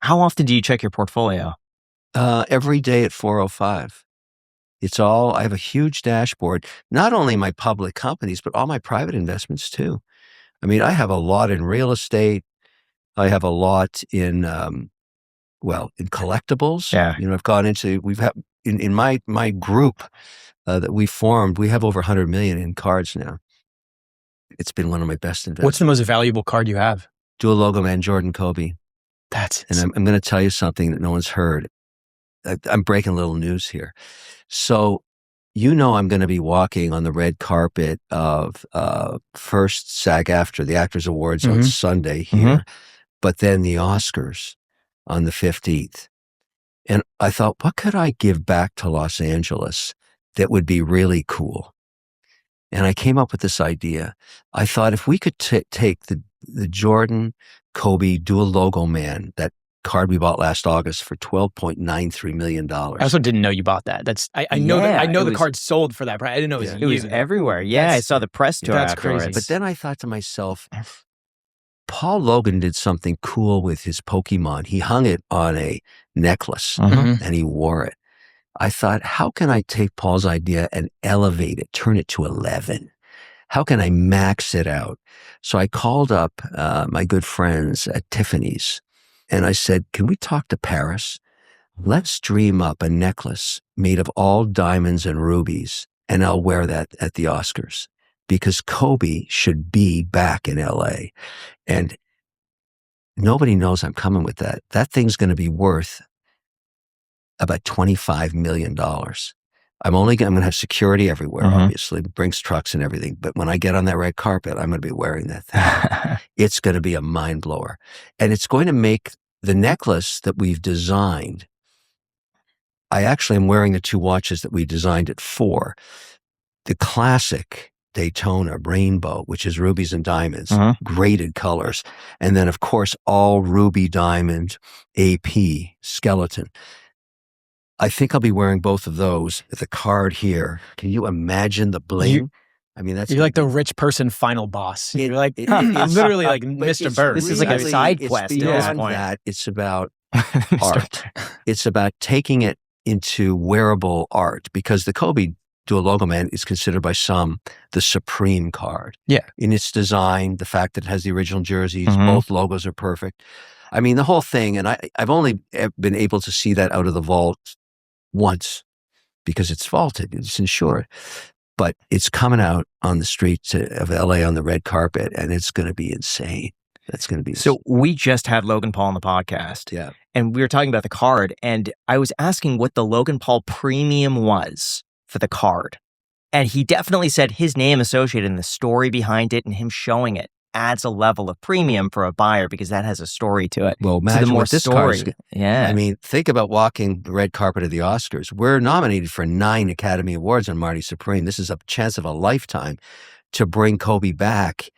How often do you check your portfolio? Every day at 4:05. It's all, I have a huge dashboard, not only my public companies, but all my private investments too. I mean, I have a lot in real estate. I have a lot in, in collectibles. Yeah. I've gone into, we've had, in my group that we formed, we have over 100 million in cards now. It's been one of my best investments. What's the most valuable card you have? Dual logo man, Jordan Kobe. And I'm going to tell you something that no one's heard. I'm breaking a little news here. So, I'm going to be walking on the red carpet of first SAG-AFTRA, the Actors Awards on Sunday here, but then the Oscars on the 15th. And I thought, what could I give back to Los Angeles that would be really cool? And I came up with this idea. I thought if we could take the Jordan Kobe dual logo man, that card we bought last August for $12.93 million. I also didn't know you bought that. I know the card sold for that price. I didn't know it was everywhere. Yeah, I saw the press tour afterwards. Crazy. But then I thought to myself, Paul Logan did something cool with his Pokemon. He hung it on a necklace and he wore it. I thought, how can I take Paul's idea and elevate it, turn it to 11? How can I max it out? So I called up my good friends at Tiffany's and I said, can we talk to Paris? Let's dream up a necklace made of all diamonds and rubies, and I'll wear that at the Oscars because Kobe should be back in LA. And nobody knows I'm coming with that. That thing's going to be worth about $25 million. I'm going to have security everywhere, obviously, Brinks trucks and everything. But when I get on that red carpet, I'm going to be wearing that thing. It's going to be a mind blower. And it's going to make the necklace that we've designed. I actually am wearing the two watches that we designed it for. The classic Daytona Rainbow, which is rubies and diamonds, graded colors. And then, of course, all ruby diamond AP skeleton. I think I'll be wearing both of those with a card here. Can you imagine the bling? You're like the rich person final boss. You're like literally like Mr. Burns. This is like a side quest at this point. It's about art. It's about taking it into wearable art because the Kobe dual logo man is considered by some the supreme card. Yeah. In its design, the fact that it has the original jerseys, both logos are perfect. I mean, the whole thing, and I've only been able to see that out of the vault once because it's vaulted, it's insured, but it's coming out on the streets of LA on the red carpet and it's going to be insane. That's going to be So we just had Logan Paul on the podcast. Yeah. And we were talking about the card and I was asking what the Logan Paul premium was for the card. And he definitely said his name associated in the story behind it and him showing it adds a level of premium for a buyer because that has a story to it. Well, imagine what this card's. Yeah. I mean, think about walking the red carpet of the Oscars. We're nominated for 9 Academy Awards on Marty Supreme. This is a chance of a lifetime to bring Kobe back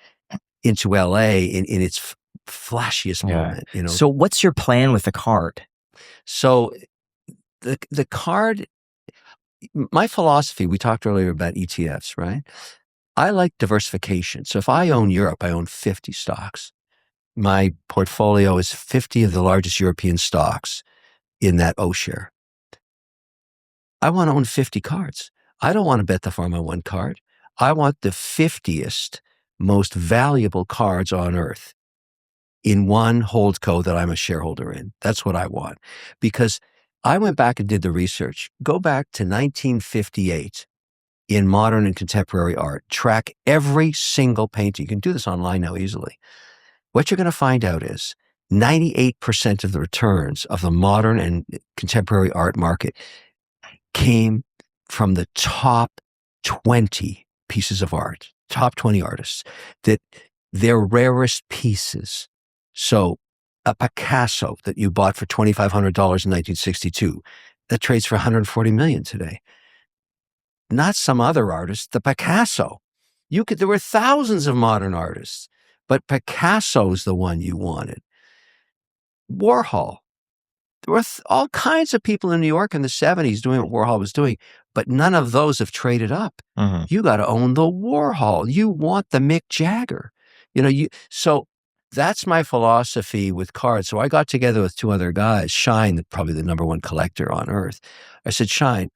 into LA in its flashiest moment. So what's your plan with the card? So the card, my philosophy, we talked earlier about ETFs, right? I like diversification. So if I own Europe, I own 50 stocks. My portfolio is 50 of the largest European stocks in that O share. I want to own 50 cards. I don't want to bet the farm on one card. I want the 50th most valuable cards on earth in one holdco that I'm a shareholder in. That's what I want. Because I went back and did the research. Go back to 1958 in modern and contemporary art. Track every single painting. You can do this online now easily. What you're going to find out is 98% of the returns of the modern and contemporary art market came from the top 20 pieces of art, top 20 artists, that they're rarest pieces. So a Picasso that you bought for $2,500 in 1962, that trades for $140 million today. Not some other artist, the Picasso. There were thousands of modern artists, but Picasso's the one you wanted. Warhol. There were all kinds of people in New York in the 70s doing what Warhol was doing, but none of those have traded up. You got to own the Warhol. You want the Mick Jagger. So that's my philosophy with cards. So I got together with two other guys, Shine, probably the number one collector on earth. I said, Shine,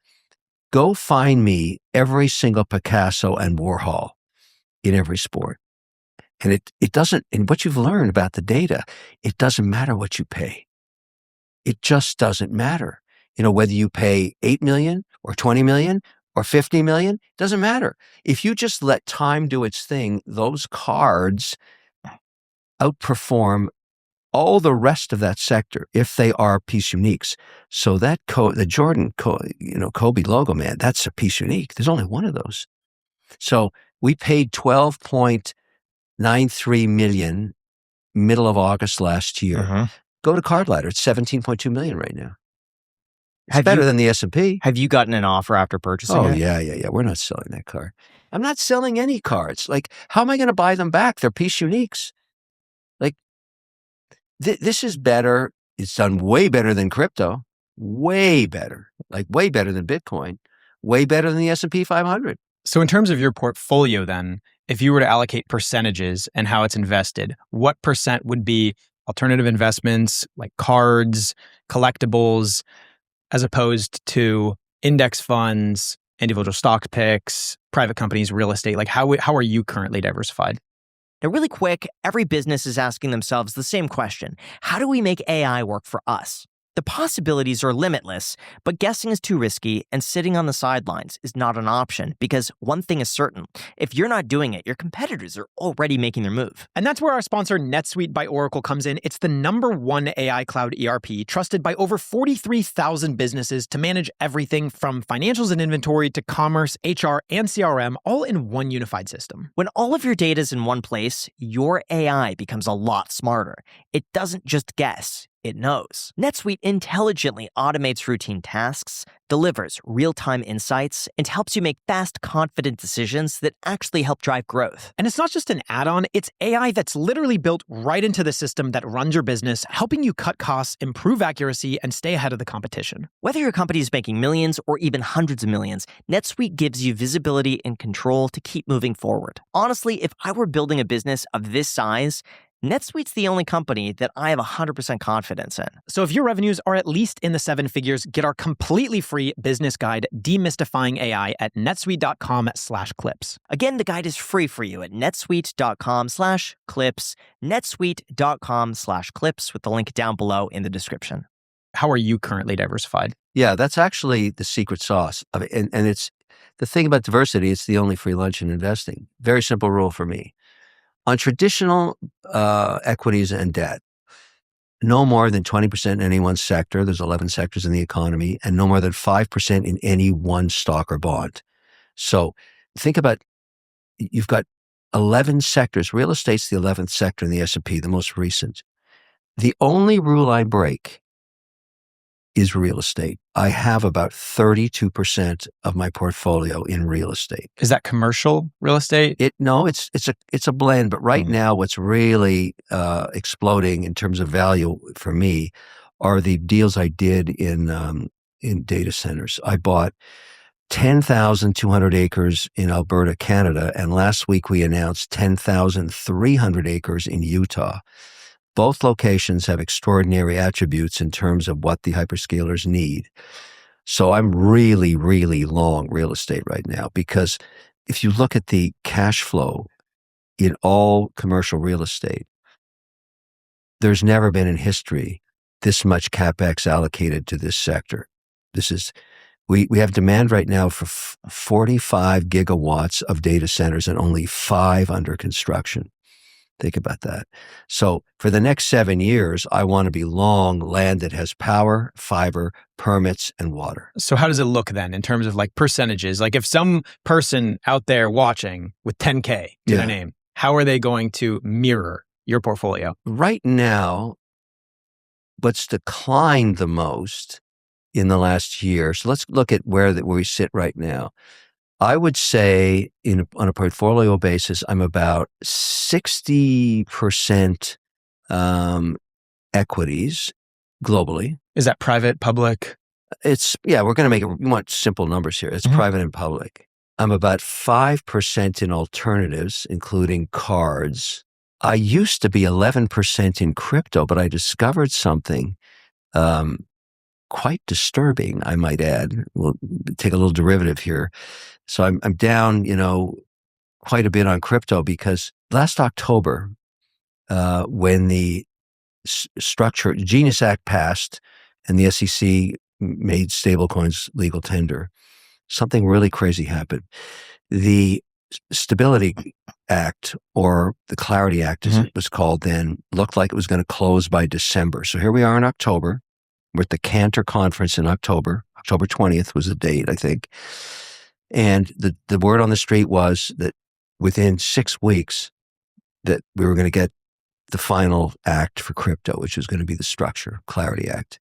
go find me every single Picasso and Warhol in every sport. And it doesn't, and what you've learned about the data, it doesn't matter what you pay. It just doesn't matter. Whether you pay 8 million or 20 million or 50 million, doesn't matter. If you just let time do its thing, those cards outperform all the rest of that sector if they are piece uniques. So that the Jordan, Kobe logo, man, that's a piece unique. There's only one of those. So we paid 12.93 million middle of August last year. Mm-hmm. Go to Card Ladder. It's 17.2 million right now. It's better than the S&P. Have you gotten an offer after purchasing it? Oh, yeah. We're not selling that card. I'm not selling any cards. Like, how am I going to buy them back? They're piece uniques. Like, this is better. It's done way better than crypto. Way better. Like, way better than Bitcoin. Way better than the S&P 500. So in terms of your portfolio then, if you were to allocate percentages and how it's invested, what percent would be alternative investments like cards, collectibles, as opposed to index funds, individual stock picks, private companies, real estate? Like how are you currently diversified? Now, really quick, every business is asking themselves the same question. How do we make AI work for us? The possibilities are limitless, but guessing is too risky, and sitting on the sidelines is not an option because one thing is certain. If you're not doing it, your competitors are already making their move. And that's where our sponsor NetSuite by Oracle comes in. It's the #1 AI cloud ERP, trusted by over 43,000 businesses to manage everything from financials and inventory to commerce, HR, and CRM, all in one unified system. When all of your data is in one place, your AI becomes a lot smarter. It doesn't just guess. It knows. NetSuite intelligently automates routine tasks, delivers real-time insights, and helps you make fast, confident decisions that actually help drive growth. And it's not just an add-on, it's AI that's literally built right into the system that runs your business, helping you cut costs, improve accuracy, and stay ahead of the competition. Whether your company is making millions or even hundreds of millions, NetSuite gives you visibility and control to keep moving forward. Honestly, if I were building a business of this size, NetSuite's the only company that I have 100% confidence in. So if your revenues are at least in the 7 figures, get our completely free business guide, Demystifying AI, at netsuite.com/clips. Again, the guide is free for you at netsuite.com/clips, netsuite.com/clips, with the link down below in the description. How are you currently diversified? Yeah, that's actually the secret sauce of it. And it's the thing about diversity, it's the only free lunch in investing. Very simple rule for me. On traditional equities and debt, no more than 20% in any one sector. There's 11 sectors in the economy, and no more than 5% in any one stock or bond. So think about, you've got 11 sectors. Real estate's the 11th sector in the S&P, the most recent. The only rule I break is real estate. I have about 32% of my portfolio in real estate. Is that commercial real estate? No, it's a blend. But right now, what's really exploding in terms of value for me are the deals I did in data centers. I bought 10,200 acres in Alberta, Canada, and last week we announced 10,300 acres in Utah. Both locations have extraordinary attributes in terms of what the hyperscalers need. So I'm really, really long real estate right now, because if you look at the cash flow in all commercial real estate, there's never been in history this much CapEx allocated to this sector. We have demand right now for 45 gigawatts of data centers and only 5 under construction. Think about that. So for the next 7 years, I want to be long land that has power, fiber, permits, and water. So how does it look then in terms of like percentages? Like if some person out there watching with 10K to their name, how are they going to mirror your portfolio? Right now, what's declined the most in the last year, so let's look at where we sit right now. I would say on a portfolio basis, I'm about 60% equities globally. Is that private, public? We're going to make it, we want simple numbers here. It's private and public. I'm about 5% in alternatives, including cards. I used to be 11% in crypto, but I discovered something quite disturbing, I might add. We'll take a little derivative here. So I'm down, quite a bit on crypto because last October, when the Genius Act passed and the SEC made stablecoins legal tender, something really crazy happened. The Stability Act, or the Clarity Act as it was called then, looked like it was going to close by December. So here we are in October. We're at the Cantor conference in October. October 20th was the date, I think. And the word on the street was that within 6 weeks that we were going to get the final act for crypto, which was going to be the Structure Clarity Act.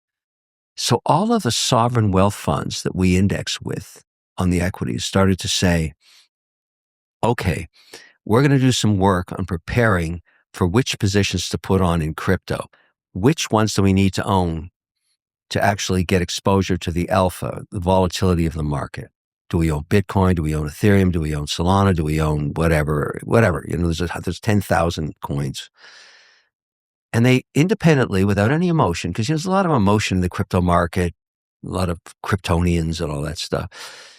So all of the sovereign wealth funds that we index with on the equities started to say, okay, we're going to do some work on preparing for which positions to put on in crypto. Which ones do we need to own to actually get exposure to the alpha, the volatility of the market? Do we own Bitcoin? Do we own Ethereum? Do we own Solana? Do we own whatever? There's 10,000 coins. And they independently, without any emotion, because there's a lot of emotion in the crypto market, a lot of Kryptonians and all that stuff.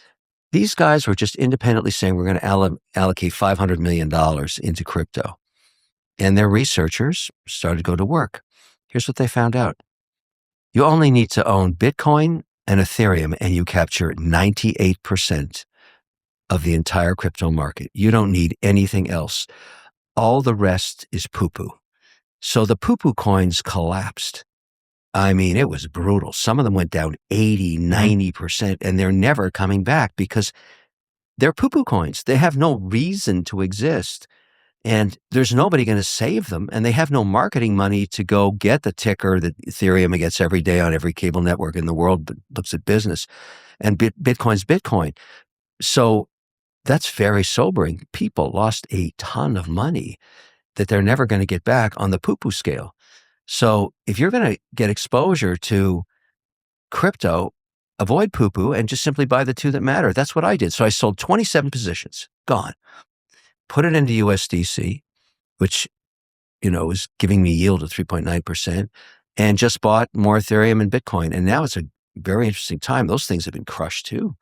These guys were just independently saying, we're going to allocate $500 million into crypto. And their researchers started to go to work. Here's what they found out. You only need to own Bitcoin and Ethereum, and you capture 98% of the entire crypto market. You don't need anything else. All the rest is poo-poo. So the poo-poo coins collapsed. I mean, it was brutal. Some of them went down 80, 90%, and they're never coming back because they're poo-poo coins. They have no reason to exist. And there's nobody going to save them. And they have no marketing money to go get the ticker that Ethereum gets every day on every cable network in the world that looks at business. And Bitcoin's Bitcoin. So that's very sobering. People lost a ton of money that they're never going to get back on the poo-poo scale. So if you're going to get exposure to crypto, avoid poo-poo and just simply buy the two that matter. That's what I did. So I sold 27 positions, gone. Put it into USDC, which, is giving me yield of 3.9%, and just bought more Ethereum and Bitcoin. And now it's a very interesting time. Those things have been crushed too.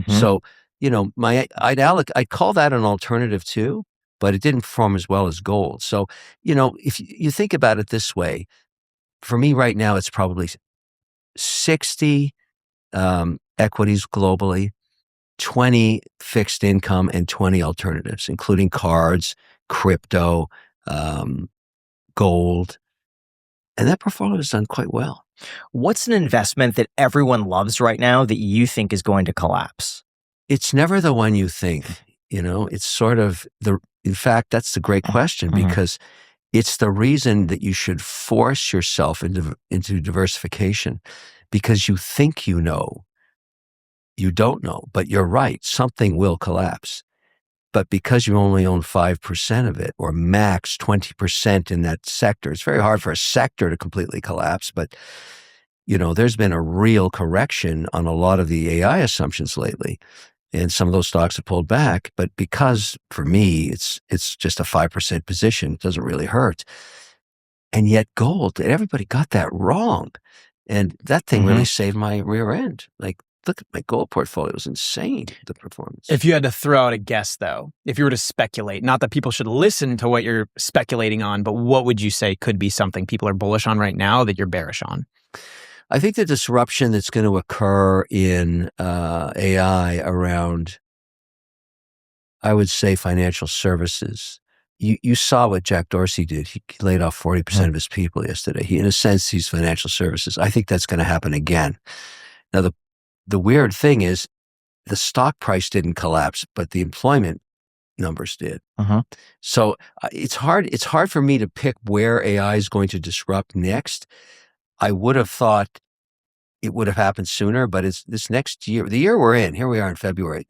So, I'd call that an alternative too, but it didn't perform as well as gold. So, if you think about it this way, for me right now, it's probably 60 equities globally, 20 fixed income, and 20 alternatives, including cards, crypto, gold. And that portfolio has done quite well. What's an investment that everyone loves right now that you think is going to collapse? It's never the one you think, it's sort of in fact, that's the great question because it's the reason that you should force yourself into diversification because you think you know. You don't know, but you're right. Something will collapse. But because you only own 5% of it or max 20% in that sector, it's very hard for a sector to completely collapse. But, there's been a real correction on a lot of the AI assumptions lately. And some of those stocks have pulled back. But because for me, it's just a 5% position, it doesn't really hurt. And yet gold, everybody got that wrong. And that thing really saved my rear end. Like, look at my gold portfolio. It was insane, the performance. If you had to throw out a guess, though, if you were to speculate, not that people should listen to what you're speculating on, but what would you say could be something people are bullish on right now that you're bearish on? I think the disruption that's going to occur in AI around, I would say, financial services. You saw what Jack Dorsey did. He laid off 40% of his people yesterday. In a sense, he's financial services. I think that's going to happen again. Now, the weird thing is the stock price didn't collapse, but the employment numbers did. So it's hard for me to pick where AI is going to disrupt next. I would have thought it would have happened sooner, but it's this next year, the year we're in, here we are in February.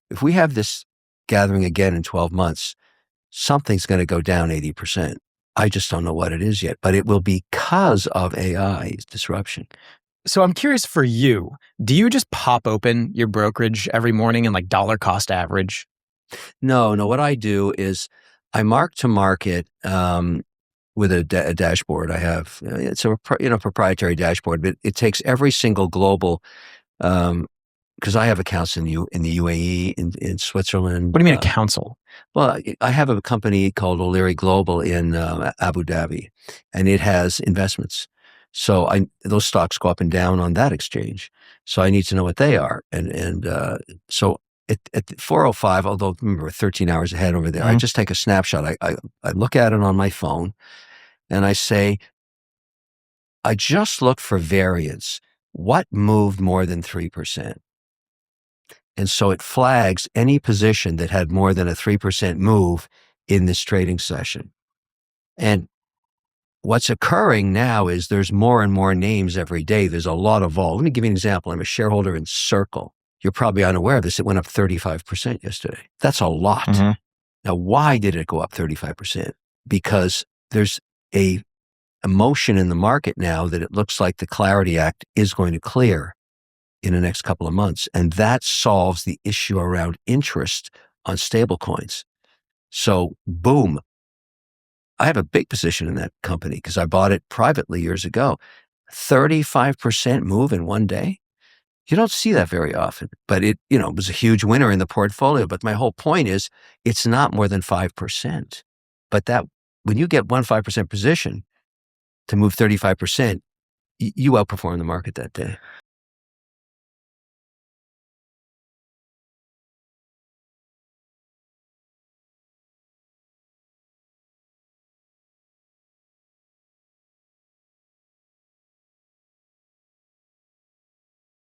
If we have this gathering again in 12 months, something's going to go down 80%. I just don't know what it is yet, but it will be because of AI disruption. So I'm curious for you, do you just pop open your brokerage every morning and dollar cost average? No. What I do is I mark to market with a dashboard. I have it's a proprietary dashboard, but it takes every single global because I have accounts in the UAE, in Switzerland. What do you mean a council? Well, I have a company called 𝗪𝗧𝗡𝗡𝗘𝗖𝗧 Global in Abu Dhabi, and it has investments. So those stocks go up and down on that exchange. So I need to know what they are, and so at 4:05, although remember 13 hours ahead over there, I just take a snapshot. I look at it on my phone, and I say, I just looked for variance. What moved more than 3%? And so it flags any position that had more than a 3% move in this trading session. And what's occurring now is there's more and more names every day. There's a lot of vol. Let me give you an example. I'm a shareholder in Circle. You're probably unaware of this. It went up 35% yesterday. That's a lot. Now, why did it go up 35%? Because there's a emotion in the market now that it looks like the Clarity Act is going to clear in the next couple of months. And that solves the issue around interest on stablecoins. So boom, I have a big position in that company because I bought it privately years ago. 35% move in one day. You don't see that very often, but it was a huge winner in the portfolio. But my whole point is it's not more than 5%. But that when you get 5% position to move 35%, you outperform the market that day.